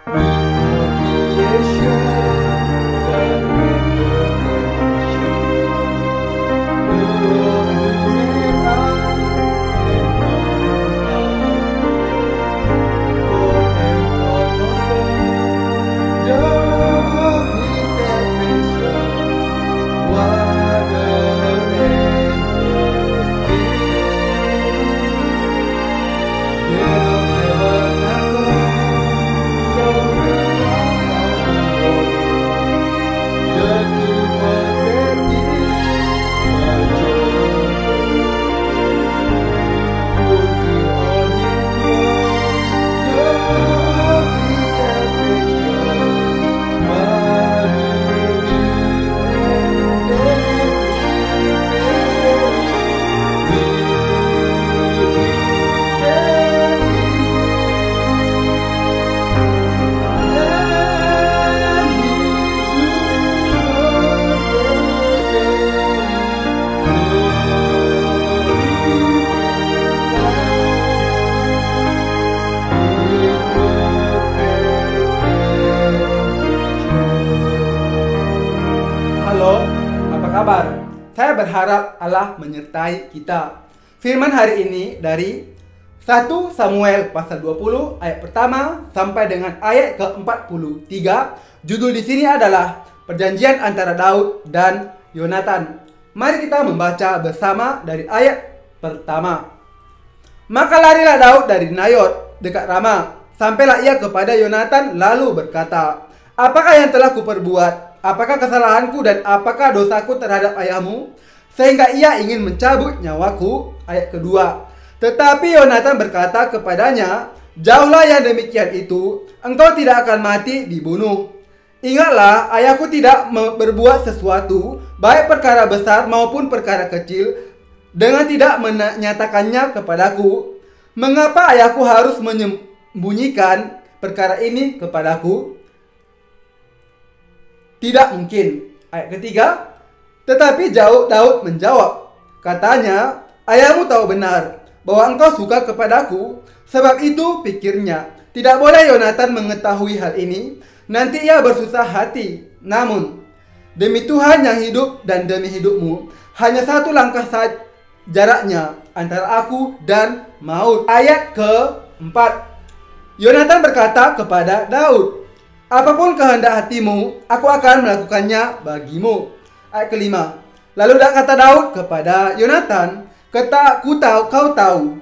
Before creation, God made perfection. The Lord who made us and knows our God and Son of Son. The love of His salvation. What an endless gift. King of tabernacle. Halo, apa kabar? Saya berharap Allah menyertai kita. Firman hari ini dari 1 Samuel pasal 20 ayat pertama sampai dengan ayat ke-43. Judul di sini adalah Perjanjian antara Daud dan Yonatan. Mari kita membaca bersama dari ayat pertama. Maka larilah Daud dari Nayot dekat Rama, sampailah ia kepada Yonatan lalu berkata, "Apakah yang telah kuperbuat? Apakah kesalahanku dan apakah dosaku terhadap ayahmu? Sehingga ia ingin mencabut nyawaku." Ayat kedua. Tetapi Yonatan berkata kepadanya, "Jauhlah yang demikian itu, engkau tidak akan mati dibunuh. Ingatlah, ayahku tidak berbuat sesuatu, baik perkara besar maupun perkara kecil, dengan tidak menyatakannya kepadaku. Mengapa ayahku harus menyembunyikan perkara ini kepadaku? Tidak mungkin." Ayat ketiga. Tetapi Daud menjawab, katanya, "Ayahmu tahu benar bahwa engkau suka kepadaku, sebab itu pikirnya, tidak boleh Yonatan mengetahui hal ini, nanti ia bersusah hati. Namun, demi Tuhan yang hidup dan demi hidupmu, hanya satu langkah saja jaraknya antara aku dan maut." Ayat keempat. Yonatan berkata kepada Daud, "Apapun kehendak hatimu, aku akan melakukannya bagimu." Ayat kelima. Lalu kata Daud kepada Yonatan, kau tahu,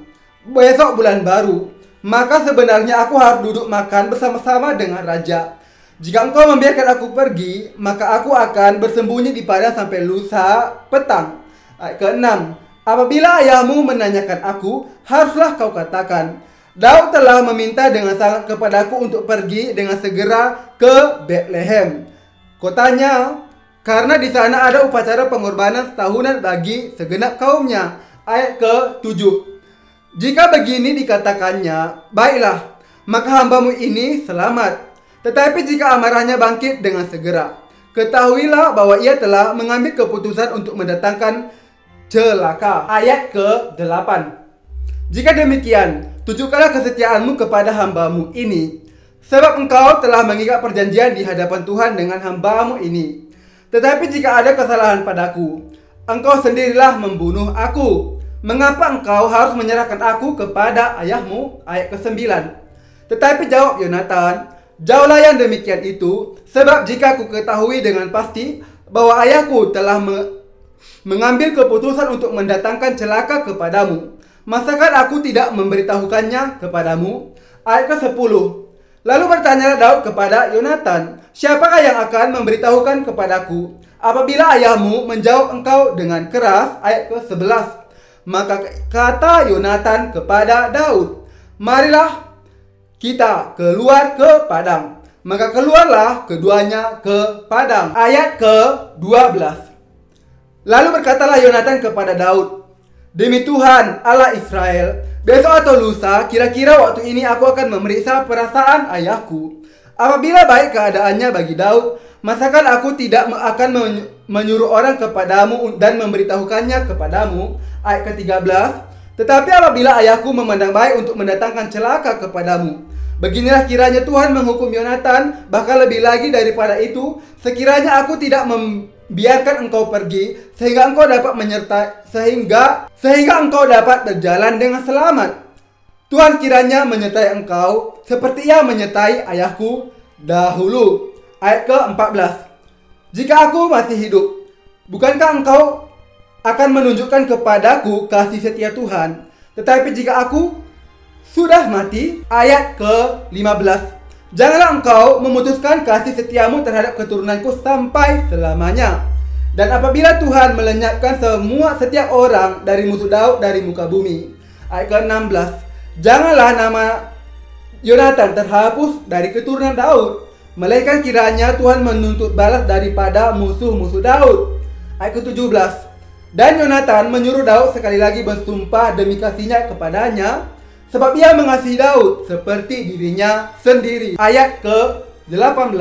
besok bulan baru, maka sebenarnya aku harus duduk makan bersama-sama dengan raja. Jika engkau membiarkan aku pergi, maka aku akan bersembunyi di padang sampai lusa petang." Ayat keenam. Apabila ayahmu menanyakan aku, haruslah kau katakan, "Daud telah meminta dengan sangat kepadaku untuk pergi dengan segera ke Betlehem kotanya, karena di sana ada upacara pengorbanan setahunan bagi segenap kaumnya." Ayat ke-7. Jika begini dikatakannya, baiklah, maka hambamu ini selamat. Tetapi jika amarahnya bangkit dengan segera, ketahuilah bahwa ia telah mengambil keputusan untuk mendatangkan celaka. Ayat ke-8. Jika demikian, tunjukkanlah kesetiaanmu kepada hambamu ini, sebab engkau telah mengikat perjanjian di hadapan Tuhan dengan hambamu ini. Tetapi jika ada kesalahan padaku, engkau sendirilah membunuh aku. Mengapa engkau harus menyerahkan aku kepada ayahmu?" Ayat ke-9. Tetapi jawab Yonatan, "Jauhlah yang demikian itu, sebab jika aku ketahui dengan pasti bahwa ayahku telah mengambil keputusan untuk mendatangkan celaka kepadamu, masakan aku tidak memberitahukannya kepadamu?" Ayat ke-10. Lalu bertanyalah Daud kepada Yonatan, "Siapakah yang akan memberitahukan kepadaku apabila ayahmu menjawab engkau dengan keras?" Ayat ke-11. Maka kata Yonatan kepada Daud, "Marilah kita keluar ke padang." Maka keluarlah keduanya ke padang. Ayat ke-12. Lalu berkatalah Yonatan kepada Daud, "Demi Tuhan Allah Israel, besok atau lusa, kira-kira waktu ini aku akan memeriksa perasaan ayahku. Apabila baik keadaannya bagi Daud, masakan aku tidak akan menyuruh orang kepadamu dan memberitahukannya kepadamu?" Ayat ke-13. Tetapi apabila ayahku memandang baik untuk mendatangkan celaka kepadamu, Beginilah kiranya Tuhan menghukum Yonatan, bahkan lebih lagi daripada itu, sekiranya aku tidak membiarkan engkau pergi, sehingga engkau dapat sehingga engkau dapat berjalan dengan selamat. Tuhan kiranya menyertai engkau, seperti Ia menyertai ayahku dahulu. Ayat ke-14. Jika aku masih hidup, bukankah engkau akan menunjukkan kepadaku kasih setia Tuhan? Tetapi jika aku sudah mati, ayat ke-15, janganlah engkau memutuskan kasih setiamu terhadap keturunanku sampai selamanya. Dan apabila Tuhan melenyapkan setiap orang dari musuh Daud dari muka bumi. Ayat ke-16, janganlah nama Yonatan terhapus dari keturunan Daud, melainkan kiranya Tuhan menuntut balas daripada musuh-musuh Daud. Ayat ke-17, dan Yonatan menyuruh Daud sekali lagi bersumpah demi kasihnya kepadanya, sebab ia mengasihi Daud seperti dirinya sendiri. Ayat ke-18.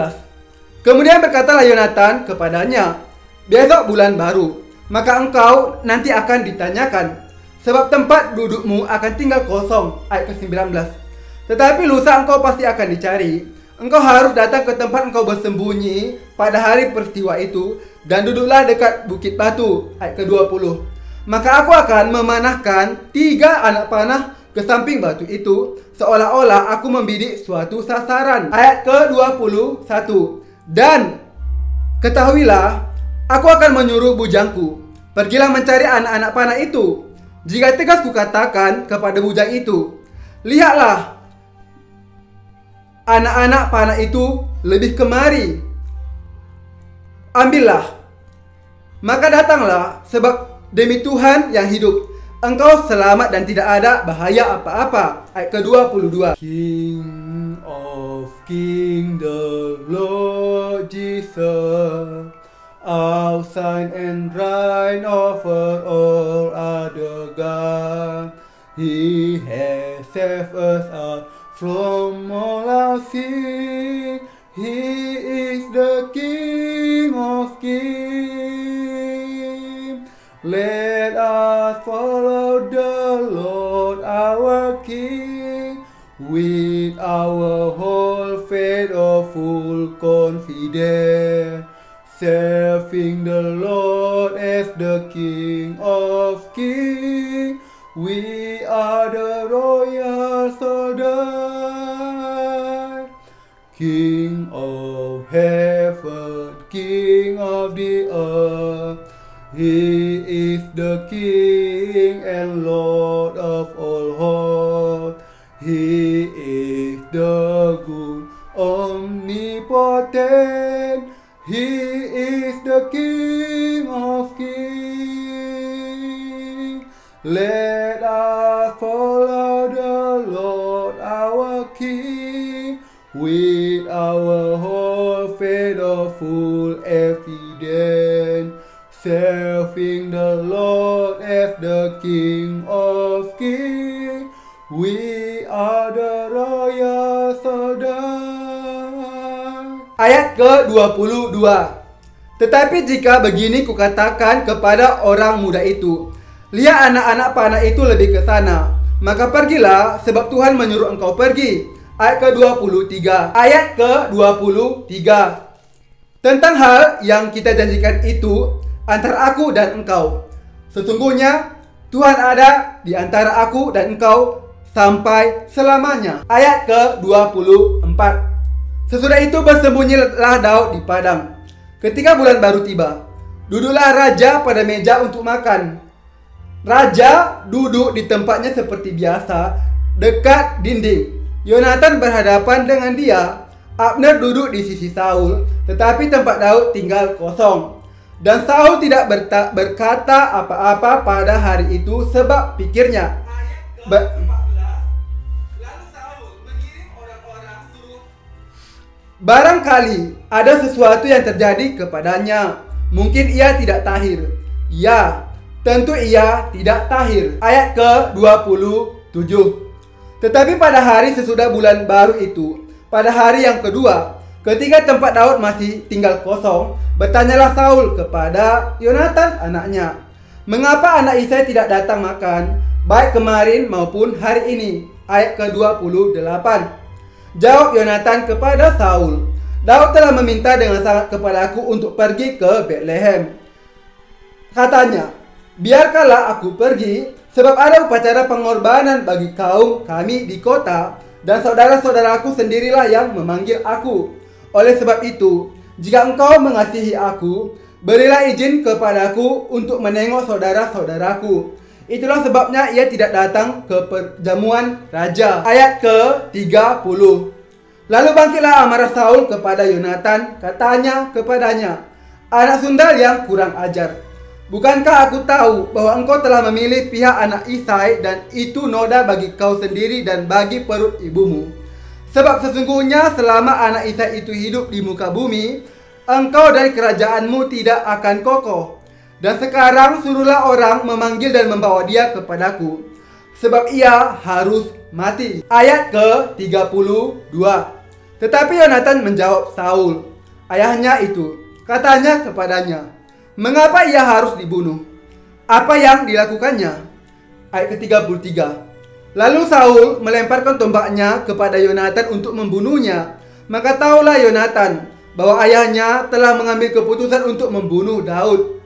Kemudian berkatalah Yonatan kepadanya, besok bulan baru, maka engkau nanti akan ditanyakan, sebab tempat dudukmu akan tinggal kosong. Ayat ke-19. Tetapi lusa engkau pasti akan dicari. Engkau harus datang ke tempat engkau bersembunyi pada hari peristiwa itu, dan duduklah dekat bukit batu. Ayat ke-20. Maka aku akan memanahkan 3 anak panah ke samping batu itu, seolah-olah aku membidik suatu sasaran. Ayat ke-21. Dan ketahuilah, aku akan menyuruh bujangku, pergilah mencari anak-anak panah itu. Jika tegas kukatakan kepada bujang itu, lihatlah, anak-anak panah itu lebih kemari, ambillah, maka datanglah, sebab demi Tuhan yang hidup, engkau selamat dan tidak ada bahaya apa-apa. Ayat ke-22. King of King, the Lord Jesus, our sign and reign over all other gods. He has saved us out from all our sin. He is the King of Kings. Let us follow the Lord our King with our whole faith or full confidence, serving the Lord as the King of Kings. We are the royal soldiers, King of heaven, King of the earth. He is the King and Lord of all hosts. He is the good, omnipotent. He is the King of Kings. Let us follow the Lord our King with our whole faith of full evidence, serving the Lord as the King of Kings. We are the royal soldiers. Ayat ke-22. Tetapi jika begini kukatakan kepada orang muda itu, lihat anak-anak panah itu lebih ke sana, maka pergilah, sebab Tuhan menyuruh engkau pergi. Ayat ke-23. Ayat ke-23. Tentang hal yang kita janjikan itu antara aku dan engkau, sesungguhnya Tuhan ada di antara aku dan engkau sampai selamanya. Ayat ke-24. Sesudah itu bersembunyilah Daud di padang. Ketika bulan baru tiba, duduklah raja pada meja untuk makan. Raja duduk di tempatnya seperti biasa, dekat dinding. Yonatan berhadapan dengan dia. Abner duduk di sisi Saul, tetapi tempat Daud tinggal kosong. Dan Saul tidak berkata apa-apa pada hari itu, sebab pikirnya, barangkali ada sesuatu yang terjadi kepadanya. Mungkin ia tidak tahir. Ya, tentu ia tidak tahir. Ayat ke-27. Tetapi pada hari sesudah bulan baru itu, pada hari yang kedua, ketika tempat Daud masih tinggal kosong, bertanyalah Saul kepada Yonatan anaknya, mengapa anak Isai tidak datang makan, baik kemarin maupun hari ini? Ayat ke-28. Jawab Yonatan kepada Saul, "Daud telah meminta dengan sangat kepadaku untuk pergi ke Betlehem. Katanya, biarkanlah aku pergi, sebab ada upacara pengorbanan bagi kaum kami di kota, dan saudara-saudaraku sendirilah yang memanggil aku. Oleh sebab itu, jika engkau mengasihi aku, berilah izin kepadaku untuk menengok saudara-saudaraku." Itulah sebabnya ia tidak datang ke perjamuan raja. Ayat ke-30. Lalu bangkitlah amarah Saul kepada Yonatan, katanya kepadanya, "Anak sundal yang kurang ajar, bukankah aku tahu bahwa engkau telah memilih pihak anak Isai, dan itu noda bagi kau sendiri dan bagi perut ibumu? Sebab sesungguhnya selama anak Isai itu hidup di muka bumi, engkau dan kerajaanmu tidak akan kokoh. Dan sekarang suruhlah orang memanggil dan membawa dia kepadaku, sebab ia harus mati." Ayat ke-32. Tetapi Yonatan menjawab Saul, ayahnya itu, katanya kepadanya, "Mengapa ia harus dibunuh? Apa yang dilakukannya?" Ayat ke-33. Lalu Saul melemparkan tombaknya kepada Yonatan untuk membunuhnya. Maka tahulah Yonatan bahwa ayahnya telah mengambil keputusan untuk membunuh Daud.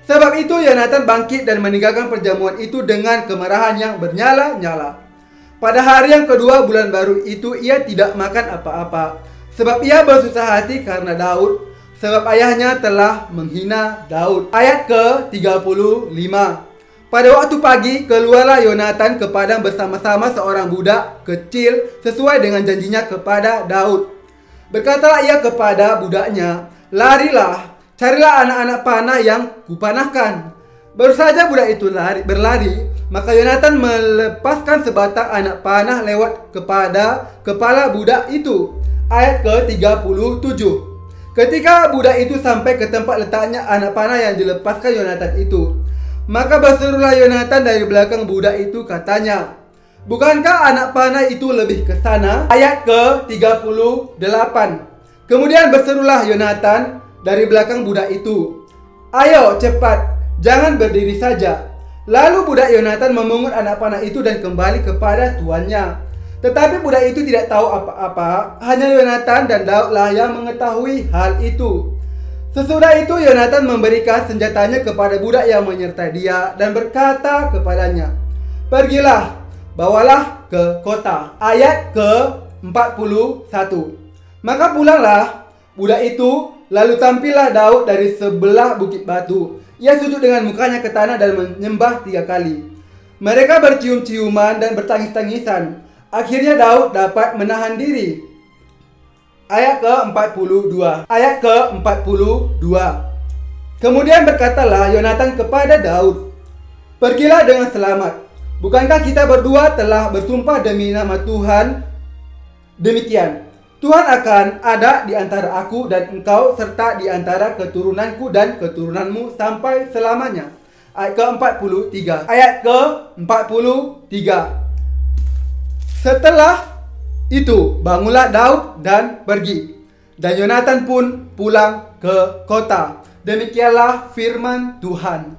Sebab itu Yonatan bangkit dan meninggalkan perjamuan itu dengan kemarahan yang bernyala-nyala. Pada hari yang kedua bulan baru itu ia tidak makan apa-apa, sebab ia bersusah hati karena Daud, sebab ayahnya telah menghina Daud. Ayat ke-35. Pada waktu pagi keluarlah Yonatan ke padang bersama-sama seorang budak kecil sesuai dengan janjinya kepada Daud. Berkatalah ia kepada budaknya, "Larilah, carilah anak-anak panah yang kupanahkan." Baru saja budak itu berlari, maka Yonatan melepaskan sebatang anak panah lewat kepada kepala budak itu. Ayat ke-37. Ketika budak itu sampai ke tempat letaknya anak panah yang dilepaskan Yonatan itu, maka berserulah Yonatan dari belakang budak itu, katanya, "Bukankah anak panah itu lebih ke sana?" Ayat ke-38. Kemudian berserulah Yonatan dari belakang budak itu, "Ayo cepat, jangan berdiri saja." Lalu budak Yonatan memungut anak panah itu dan kembali kepada tuannya. Tetapi budak itu tidak tahu apa-apa, hanya Yonatan dan Daudlah yang mengetahui hal itu. Sesudah itu Yonatan memberikan senjatanya kepada budak yang menyertai dia dan berkata kepadanya, "Pergilah, bawalah ke kota." Ayat ke-41. Maka pulanglah budak itu, lalu tampillah Daud dari sebelah bukit batu. Ia sujud dengan mukanya ke tanah dan menyembah 3 kali. Mereka bercium-ciuman dan bertangis-tangisan. Akhirnya Daud dapat menahan diri. Ayat ke-42. Ayat ke-42. Kemudian berkatalah Yonatan kepada Daud, "Pergilah dengan selamat. Bukankah kita berdua telah bersumpah demi nama Tuhan demikian? Tuhan akan ada di antara aku dan engkau serta di antara keturunanku dan keturunanmu sampai selamanya." Ayat ke-43. Ayat ke-43. Setelah itu bangunlah Daud dan pergi, dan Yonatan pun pulang ke kota. Demikianlah firman Tuhan.